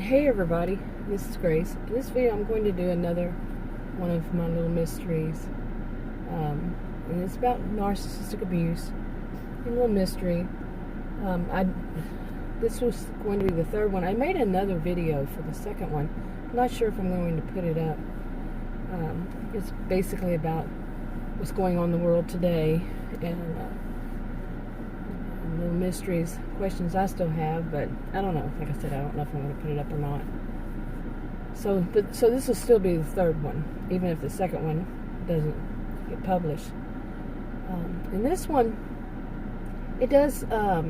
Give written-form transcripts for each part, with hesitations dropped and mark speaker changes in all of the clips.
Speaker 1: Hey everybody, this is Grace. In this video I'm going to do another one of my little mysteries. And it's about narcissistic abuse. A little mystery. This was going to be the third one. I made another video for the second one. I'm not sure if I'm going to put it up. It's basically about what's going on in the world today and little mysteries, questions I still have, but I don't know. Like I said, I don't know if I'm going to put it up or not. So this will still be the third one, even if the second one doesn't get published. And this one, it does. I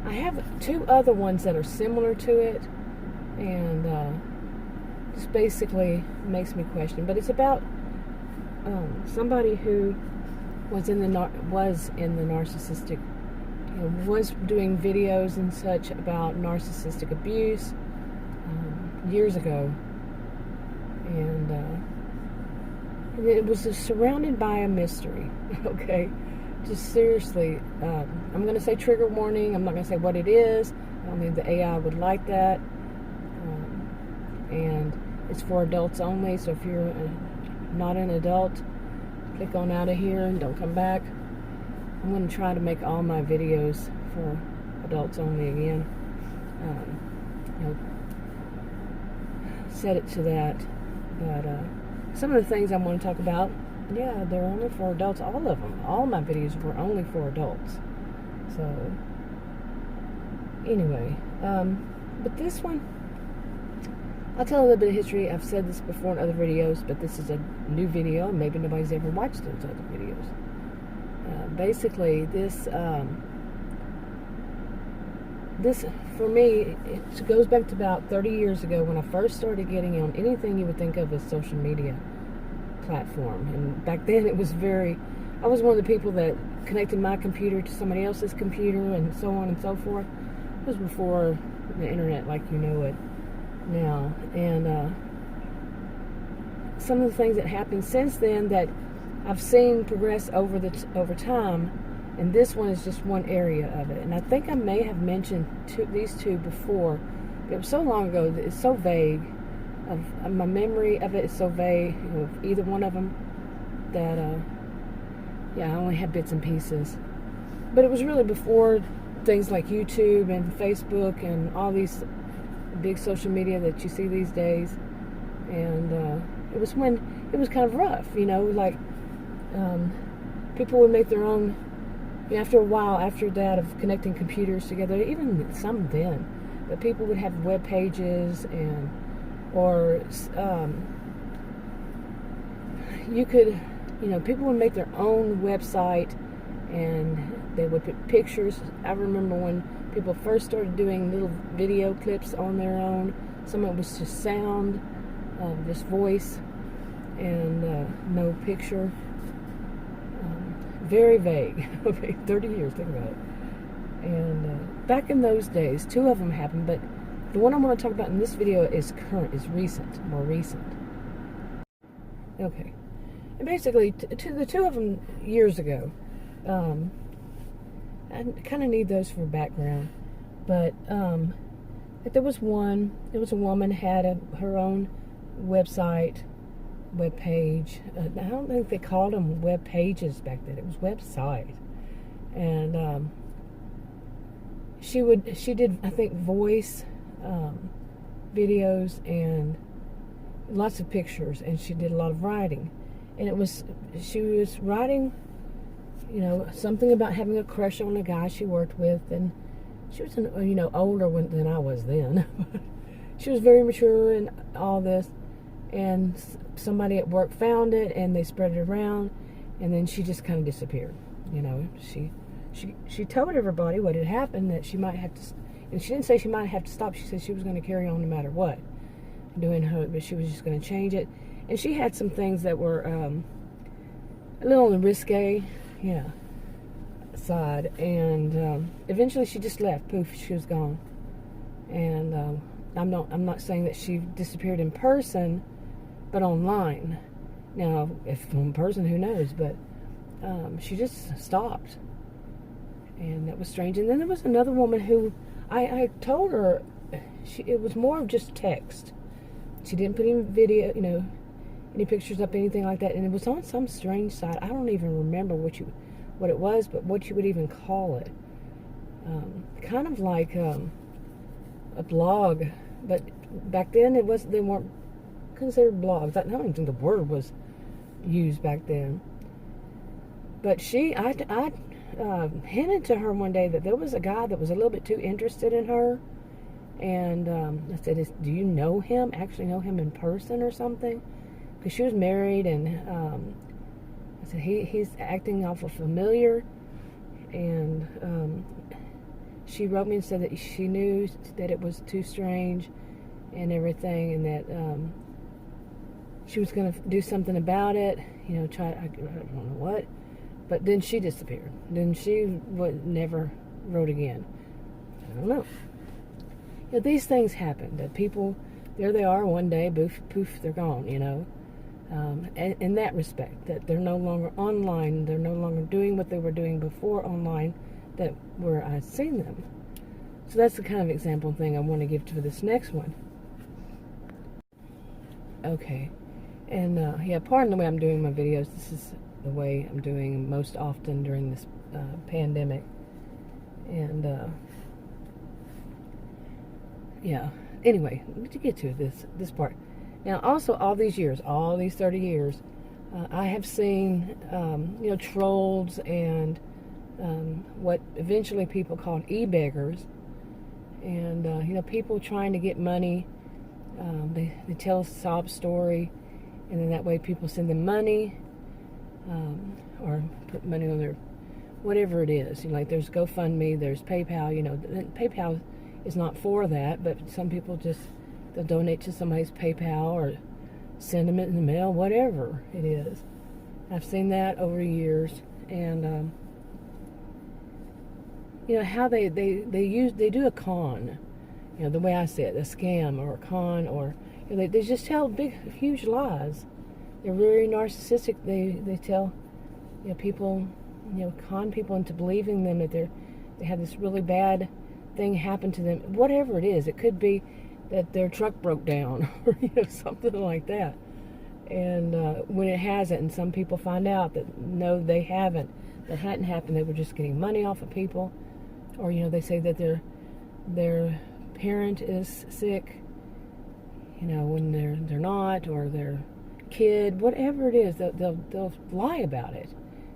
Speaker 1: have two other ones that are similar to it, and just basically makes me question. But it's about somebody who was in the narcissistic, was doing videos and such about narcissistic abuse years ago, and it was just surrounded by a mystery. Okay, just seriously, I'm going to say trigger warning. I'm not going to say what it is. I don't think the AI would like that, and it's for adults only. So if you're not an adult, click on out of here and don't come back. I'm going to try to make all my videos for adults only again. Set it to that. But some of the things I want to talk about, yeah, they're only for adults. All of them. All my videos were only for adults. So, anyway. But this one, I'll tell a little bit of history. I've said this before in other videos, but this is a new video. Maybe nobody's ever watched those other videos. Basically, this for me, it goes back to about 30 years ago when I first started getting on anything you would think of as social media platform. And back then it was I was one of the people that connected my computer to somebody else's computer and so on and so forth. It was before the internet like you know it now. And some of the things that happened since then that I've seen progress over time, and this one is just one area of it. And I think I may have mentioned these two before, but it was so long ago that it's so vague. My memory of it is so vague, of either one of them, that I only had bits and pieces. But it was really before things like YouTube and Facebook and all these big social media that you see these days. And it was when it was kind of rough, like people would make their own, after a while, after that, of connecting computers together, even some then, but people would have web pages or you could, people would make their own website and they would put pictures. I remember when people first started doing little video clips on their own. Some of it was just sound, just voice, and no picture. Very vague. Okay, 30 years, think about it. And back in those days, two of them happened, but the one I want to talk about in this video is more recent. Okay. And basically, to the two of them years ago, I kind of need those for background, but there was one, it was a woman, had her own website, web page. I don't think they called them web pages back then. It was website, and she did I think voice videos and lots of pictures, and she did a lot of writing, and she was writing something about having a crush on a guy she worked with, and she was older than I was then. She was very mature and all this. And somebody at work found it, and they spread it around, and then she just kind of disappeared. She told everybody what had happened, that she might have to, and she didn't say she might have to stop. She said she was going to carry on no matter what, but she was just going to change it. And she had some things that were a little on the risque, side. And eventually she just left. Poof, she was gone. And I'm not saying that she disappeared in person, but online. Now, if in person, who knows? But she just stopped, and that was strange. And then there was another woman who I told her it was more of just text. She didn't put any video, any pictures up, anything like that. And it was on some strange site. I don't even remember what it was, but what you would even call it. Kind of like a blog, but back then they weren't considered blogs. I don't even think the word was used back then. But I hinted to her one day that there was a guy that was a little bit too interested in her, and I said, "Do you know him? Actually know him in person or something?" Because she was married, and I said he's acting awful familiar, and she wrote me and said that she knew that it was too strange and everything, and that she was going to do something about it, I don't know what, but then she disappeared. Then she never wrote again. I don't know. These things happen, that people, there they are one day, poof, they're gone, in that respect, that they're no longer online, they're no longer doing what they were doing before online, that where I'd seen them. So that's the kind of example thing I want to give for this next one. Okay, and pardon the way I'm doing my videos. This is the way I'm doing most often during this pandemic, and anyway, to get to this part. Now, also, all these 30 years, I have seen, trolls and what eventually people called E-beggars, and, people trying to get money. They tell a sob story, and then that way people send them money, or put money on their, whatever it is. Like there's GoFundMe, there's PayPal, PayPal is not for that, but some people they'll donate to somebody's PayPal or send them it in the mail, whatever it is. I've seen that over years, and how they do a con, the way I see it, a scam or a con, or they just tell huge lies. They're very narcissistic. They tell people, con people into believing them that they have this really bad thing happen to them, whatever it is. It could be that their truck broke down, or something like that. And when it hasn't, and some people find out that no, they haven't, that hadn't happened, they were just getting money off of people, or they say that their parent is sick, when they're not, or their kid, whatever it is, they'll lie about it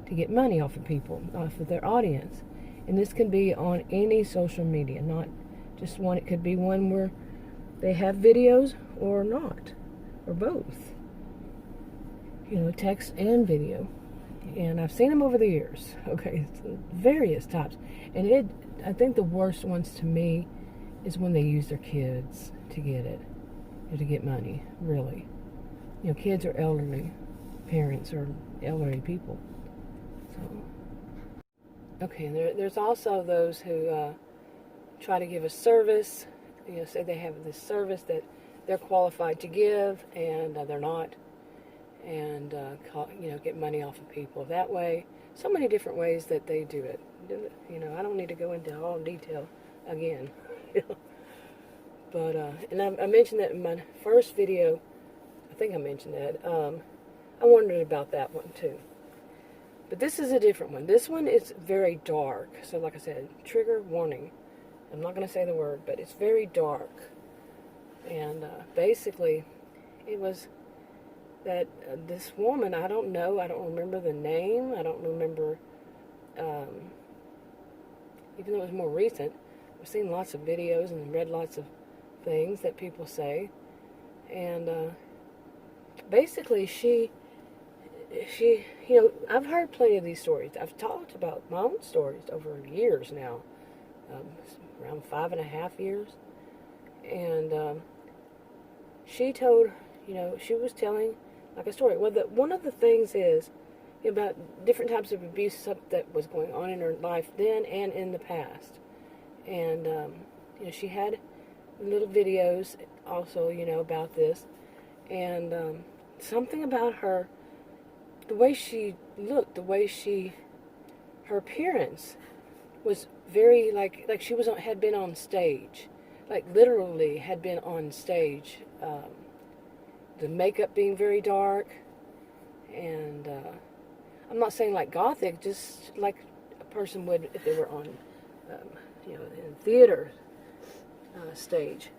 Speaker 1: to get money off of people, off of their audience. And this can be on any social media, not just one. It could be one where they have videos or not, or both. Text and video. And I've seen them over the years. Okay, various types. And I think the worst ones to me is when they use their kids to get it, to get money, really. Kids are elderly. Parents are elderly people. So, okay, and there's also those who try to give a service, say they have this service that they're qualified to give, and they're not, and get money off of people that way. So many different ways that they do it. I don't need to go into all detail again. But and I mentioned that in my first video. I think I mentioned that. I wondered about that one too. But this is a different one. This one is very dark. So like I said, trigger warning. I'm not going to say the word, but it's very dark. And basically, it was that this woman, I don't remember the name. I don't remember, even though it was more recent, I've seen lots of videos and read lots of things that people say. And basically, she, I've heard plenty of these stories. I've talked about my own stories over years now, around 5.5 years. And she told, she was telling like a story. Well, one of the things is about different types of abuse that was going on in her life then and in the past. And, she had little videos also, about this. And something about her, the way she looked, her appearance was very like she had been on stage. like literally had been on stage. The makeup being very dark, and I'm not saying like gothic, just like a person would if they were on, in theater stage.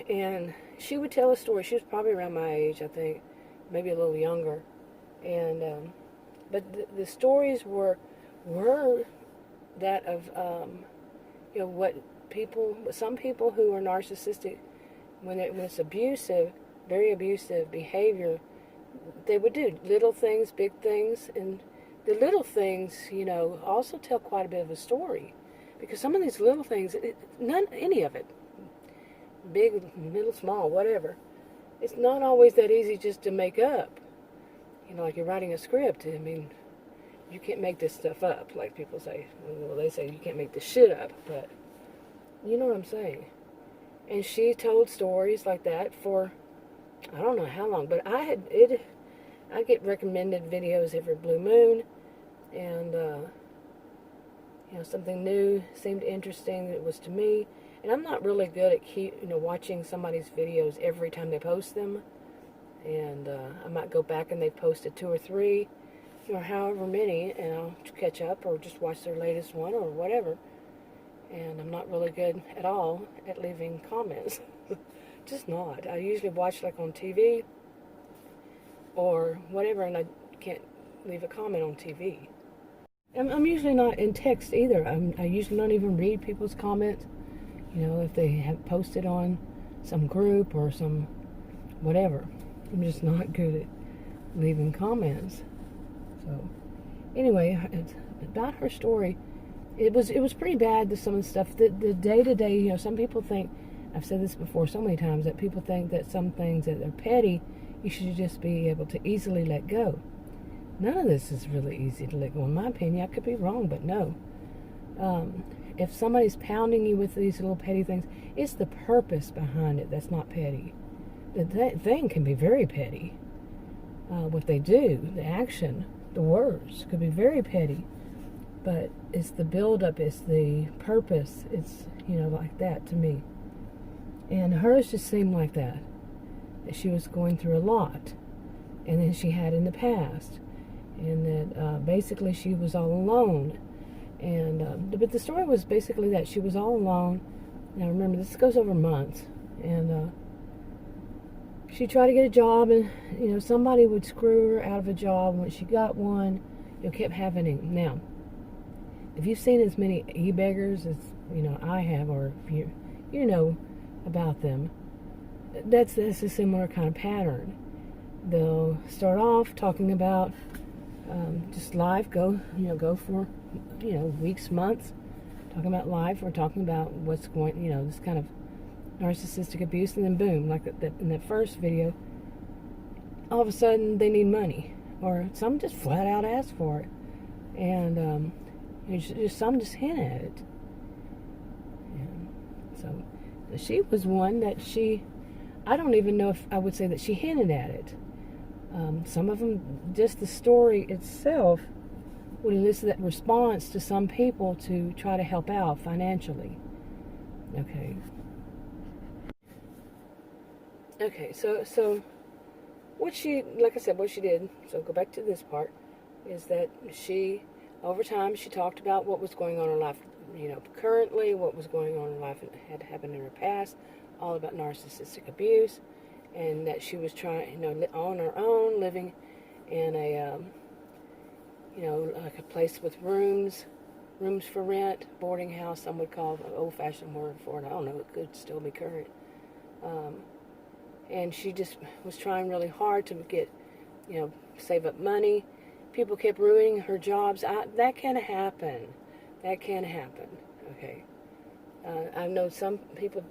Speaker 1: And she would tell a story. She was probably around my age, I think, maybe a little younger. And but the stories were that of some people who are narcissistic, when it's abusive, very abusive behavior, they would do little things, big things, and the little things, also tell quite a bit of a story, because some of these little things, any of it, big, middle, small, whatever, it's not always that easy just to make up. Like you're writing a script. I mean, you can't make this stuff up, like people say. Well, they say you can't make this shit up, but you know what I'm saying. And she told stories like that for, I don't know how long, but I get recommended videos every blue moon, and something new seemed interesting. It was to me, and I'm not really good at watching somebody's videos every time they post them. And I might go back and they've posted 2 or 3, or however many, and I'll catch up or just watch their latest one or whatever. And I'm not really good at all at leaving comments. Just not. I usually watch like on TV or whatever, and I can't leave a comment on TV. I'm usually not in text either. I usually don't even read people's comments. If they have posted on some group or some whatever. I'm just not good at leaving comments. So, anyway, about her story, it was pretty bad. Some of the stuff, the day-to-day, some people think, I've said this before so many times, that people think that some things that are petty, you should just be able to easily let go. None of this is really easy to let go. In my opinion, I could be wrong, but no. If somebody's pounding you with these little petty things, it's the purpose behind it that's not petty. That thing can be very petty. What they do, the action, the words, could be very petty. But it's the build-up, it's the purpose, it's, like that to me. And hers just seemed like that she was going through a lot. And then she had in the past. And that basically she was all alone. And but the story was basically that she was all alone. Now remember, this goes over months. And she tried to get a job, and somebody would screw her out of a job. When she got one, kept happening. Now, if you've seen as many E-beggars as I have, or if you know about them, that's a similar kind of pattern. They'll start off talking about just life, go for weeks, months, talking about life, or talking about what's going, this kind of narcissistic abuse, and then boom, like in that first video, all of a sudden they need money, or some just flat out ask for it, and some just hint at it. And so she was one that I don't even know if I would say that she hinted at it. Some of them, just the story itself would elicit that response to some people to try to help out financially. Okay, so what she did, so go back to this part, is that she, over time, she talked about what was going on in her life, currently, what was going on in her life and had happened in her past, all about narcissistic abuse, and that she was trying, on her own, living in a, like a place with rooms for rent, boarding house, some would call an old-fashioned word for it. I don't know, it could still be current. And she just was trying really hard to get, save up money. People kept ruining her jobs. That can happen. Okay. I know some people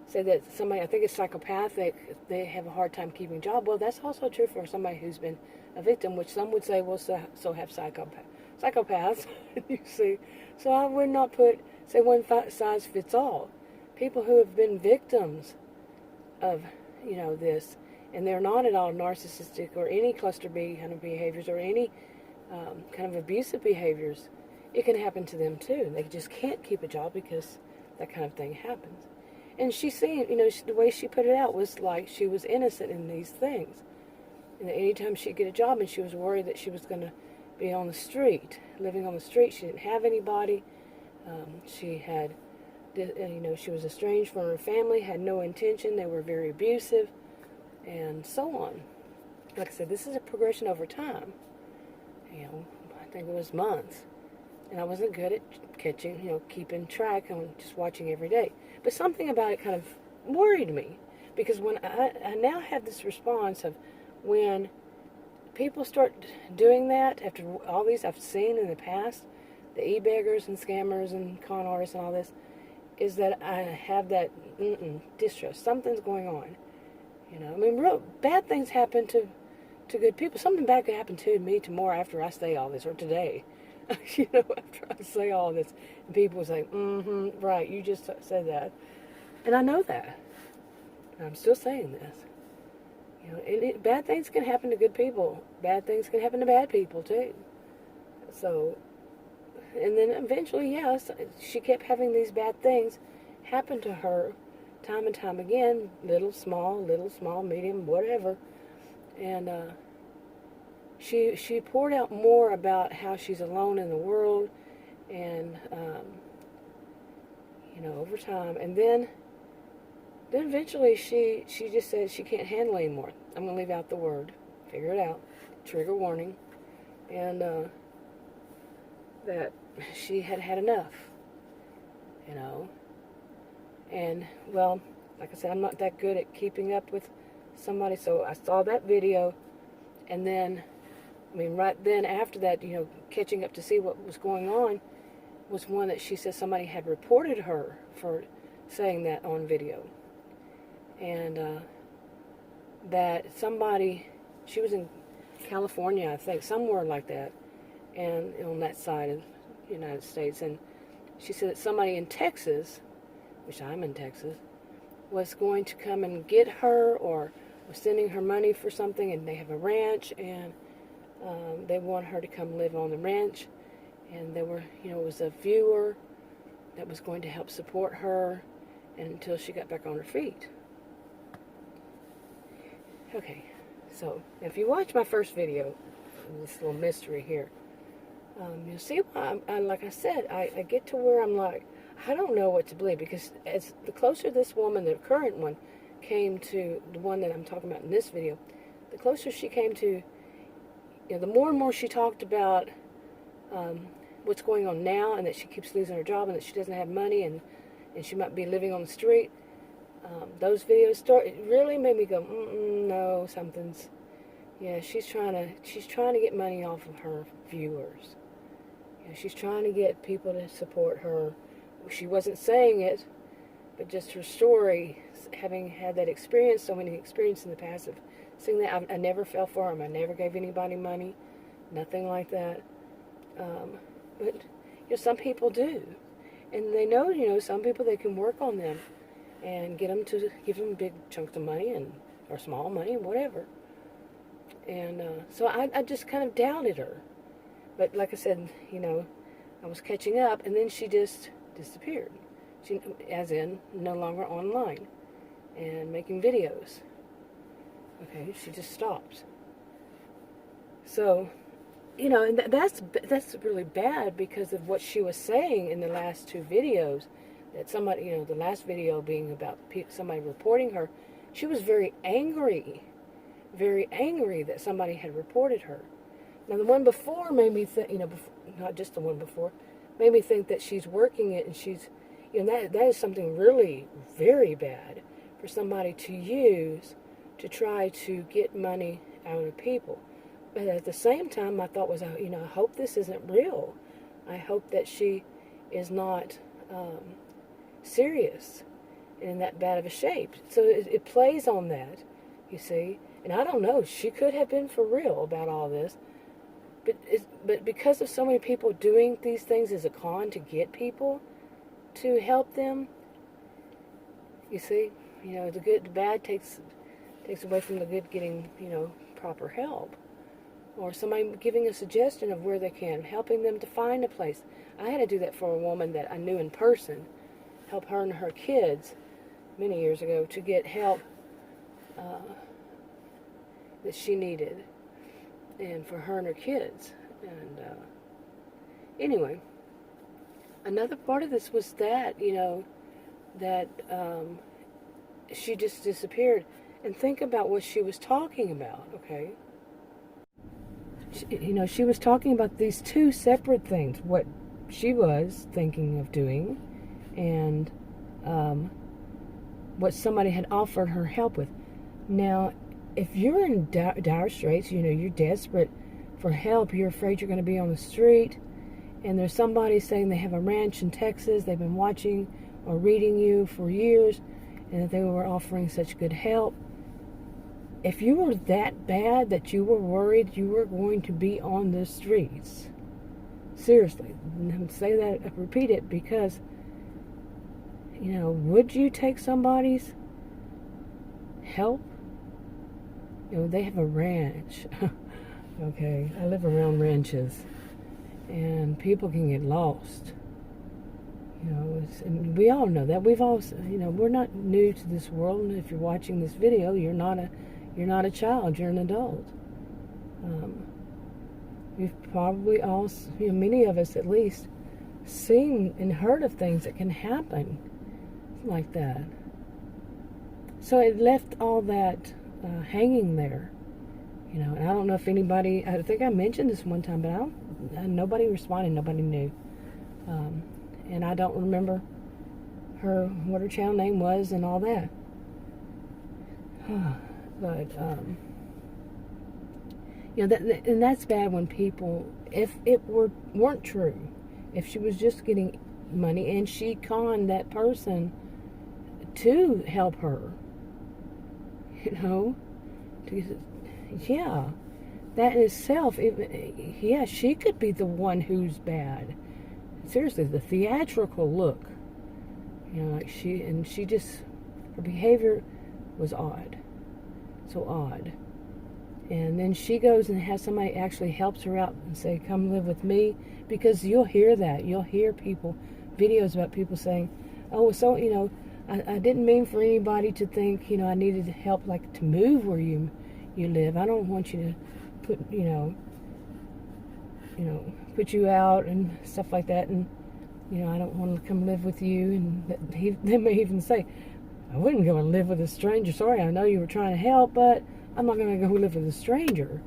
Speaker 1: say that somebody, I think it's psychopathic, they have a hard time keeping a job. Well, that's also true for somebody who's been a victim, which some would say, well, so have psychopaths, you see. So I would not say one size fits all. People who have been victims of, this, and they're not at all narcissistic or any cluster B kind of behaviors or any kind of abusive behaviors, it can happen to them too. They just can't keep a job because that kind of thing happens. And she seemed, the way she put it out was like she was innocent in these things. And anytime she'd get a job, and she was worried that she was going to be on the street, living on the street. She didn't have anybody. She had, she was estranged from her family, had no intention. They were very abusive, and so on. Like I said, this is a progression over time. I think it was months. And I wasn't good at catching, keeping track and just watching every day. But something about it kind of worried me. Because when I now have this response of when people start doing that, after all these I've seen in the past, the e-beggars and scammers and con artists and all this, is that I have that distrust. Something's going on. Real bad things happen to good people. Something bad could happen to me tomorrow after I say all this, or today. After I say all this, and people say, right, you just said that. And I know that. And I'm still saying this. Bad things can happen to good people. Bad things can happen to bad people, too. So, and then eventually, yes, she kept having these bad things happen to her time and time again, little, small, medium, whatever. And she poured out more about how she's alone in the world, and over time. And then eventually she just said she can't handle anymore. I'm going to leave out the word. Figure it out. Trigger warning. And that she had had enough. And, well, like I said, I'm not that good at keeping up with somebody, so I saw that video, and then, right then after that, catching up to see what was going on, was one that she said somebody had reported her for saying that on video. And that somebody, she was in California, I think, somewhere like that, and on that side of the United States, and she said that somebody in Texas, which I'm in Texas, was going to come and get her, or was sending her money for something, and they have a ranch, and they want her to come live on the ranch, and there were, it was a viewer that was going to help support her until she got back on her feet. Okay, so if you watch my first video, this little mystery here, you'll see why, like I said, I get to where I'm like, I don't know what to believe, because as the closer this woman, the current one, came to the one that I'm talking about in this video, the closer she came to, the more and more she talked about what's going on now, and that she keeps losing her job, and that she doesn't have money, and she might be living on the street. Those videos it really made me go, no, something's, she's trying to get money off of her viewers. She's trying to get people to support her. She wasn't saying it, but just her story, having had that experience, so many experiences in the past of seeing that. I never fell for them. I never gave anybody money, nothing like that. But some people do, and they know, some people, they can work on them and get them to give them big chunks of money, or small money, whatever. And so I just kind of doubted her. But like I said, I was catching up, and then she just disappeared. She, as in, no longer online and making videos. Okay, she just stopped. So, and that's really bad, because of what she was saying in the last two videos. That somebody, the last video being about somebody reporting her, she was very angry that somebody had reported her. Now, the one before made me think, not just the one before, made me think that she's working it, and she's, that is something really very bad for somebody to use to try to get money out of people. But at the same time, my thought was, I hope this isn't real. I hope that she is not serious and in that bad of a shape. So it plays on that, you see. And I don't know, she could have been for real about all this. But because of so many people doing these things as a con to get people to help them, you see, the bad takes away from the good getting, proper help. Or somebody giving a suggestion of where they can, helping them to find a place. I had to do that for a woman that I knew in person, help her and her kids many years ago to get help that she needed, and for her and her kids. And anyway, another part of this was that, that she just disappeared. And think about what she was talking about, okay? She was talking about these two separate things, what she was thinking of doing and what somebody had offered her help with. Now, if you're in dire straits, you're desperate for help, you're afraid you're going to be on the street, and there's somebody saying they have a ranch in Texas, they've been watching or reading you for years, and that they were offering such good help. If you were that bad that you were worried you were going to be on the streets, seriously, say that, repeat it, because, would you take somebody's help? They have a ranch. Okay, I live around ranches, and people can get lost. And we all know that. We've all, we're not new to this world. And if you're watching this video, you're not a child. You're an adult. We've probably all, many of us at least, seen and heard of things that can happen like that. So it left all that hanging there. And I don't know if anybody, I think I mentioned this one time, but nobody responded, nobody knew. And I don't remember what her channel name was and all that. But, and that's bad when people, if it weren't true, if she was just getting money and she conned that person to help her, yeah, that in itself, she could be the one who's bad. Seriously, the theatrical look, her behavior was odd, so odd. And then she goes and has somebody actually helps her out and say, come live with me, because you'll hear that. You'll hear videos about people saying, oh, so, I didn't mean for anybody to think, I needed help, like, to move where you live. I don't want you to put, put you out and stuff like that. And, I don't want to come live with you. And they may even say, I wouldn't go and live with a stranger. Sorry, I know you were trying to help, but I'm not going to go live with a stranger.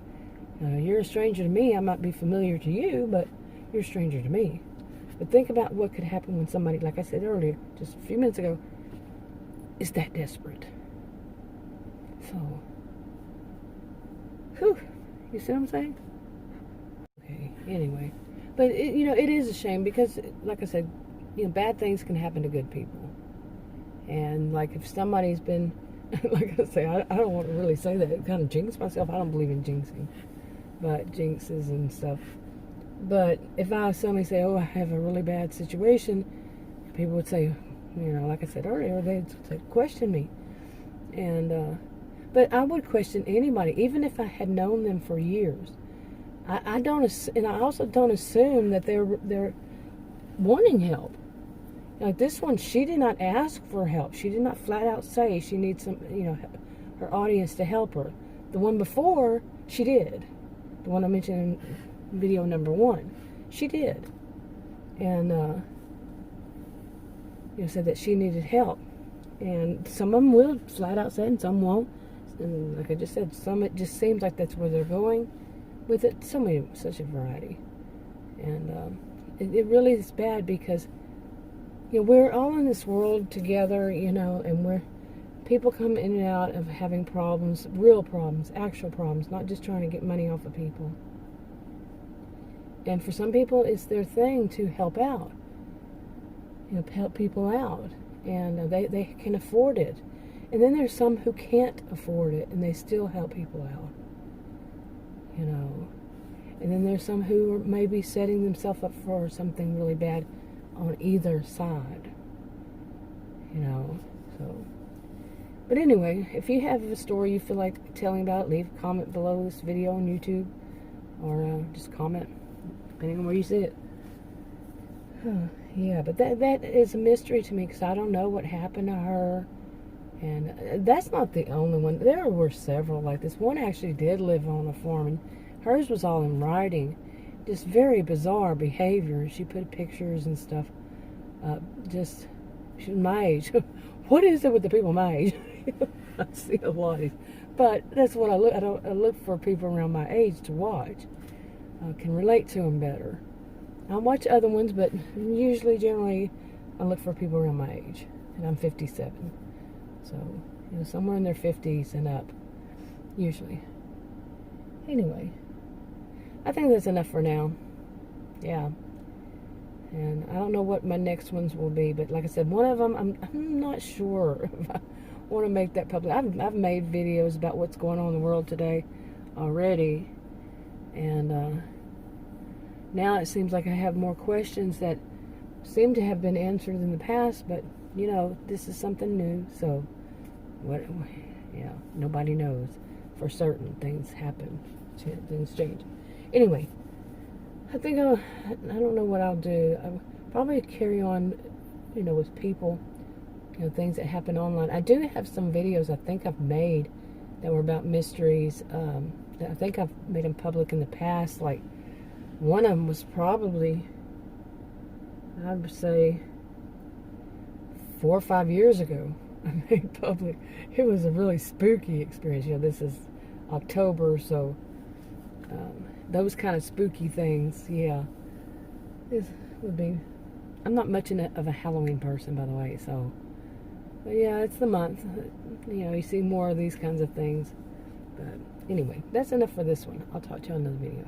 Speaker 1: You're a stranger to me. I might be familiar to you, but you're a stranger to me. But think about what could happen when somebody, like I said earlier, just a few minutes ago, is that desperate. So, you see what I'm saying? Okay, anyway. But, it is a shame because, like I said, bad things can happen to good people. And, like, if somebody's been, like I say, I don't want to really say that. It kind of jinx myself. I don't believe in jinxing. But jinxes and stuff. But if I suddenly say, oh, I have a really bad situation, people would say, like I said earlier, they'd question me. And, but I would question anybody, even if I had known them for years. I also don't assume that they're wanting help. Like this one, she did not ask for help. She did not flat out say she needs her audience to help her. The one before, she did. The one I mentioned in video number 1, she did. And, said that she needed help. And some of them will flat out say it, and some won't. And like I just said, some it just seems like that's where they're going with it. Such a variety. And it really is bad because, we're all in this world together, and people come in and out of having problems, real problems, actual problems, not just trying to get money off of people. And for some people, it's their thing to help out. Help people out. And they can afford it. And then there's some who can't afford it, and they still help people out. And then there's some who are maybe setting themselves up for something really bad on either side. So. But anyway, if you have a story you feel like telling about, leave a comment below this video on YouTube. Or just comment, depending on where you see it. Yeah, but that is a mystery to me because I don't know what happened to her. And that's not the only one. There were several like this. One actually did live on a farm, and hers was all in writing. Just very bizarre behavior. She put pictures and stuff. She's my age. What is it with the people my age? I see a lot of these. But that's what I look. I look for people around my age to watch. I can relate to them better. I watch other ones, but generally, I look for people around my age. And I'm 57. So, somewhere in their 50s and up, usually. Anyway, I think that's enough for now. Yeah. And I don't know what my next ones will be, but like I said, one of them, I'm not sure if I want to make that public. I've made videos about what's going on in the world today already. And now it seems like I have more questions that seem to have been answered in the past, but, this is something new, so... nobody knows for certain. Things happen, things change. Anyway, I think I don't know what I'll do. I'll probably carry on, with people, things that happen online. I do have some videos I think I've made that were about mysteries. I think I've made them public in the past. Like one of them was probably, I would say, 4 or 5 years ago. I made public. It was a really spooky experience. This is October, so those kind of spooky things, this would be. I'm not much of a Halloween person, by the way, so. But yeah, it's the month. You see more of these kinds of things. But anyway, that's enough for this one. I'll talk to you on another video.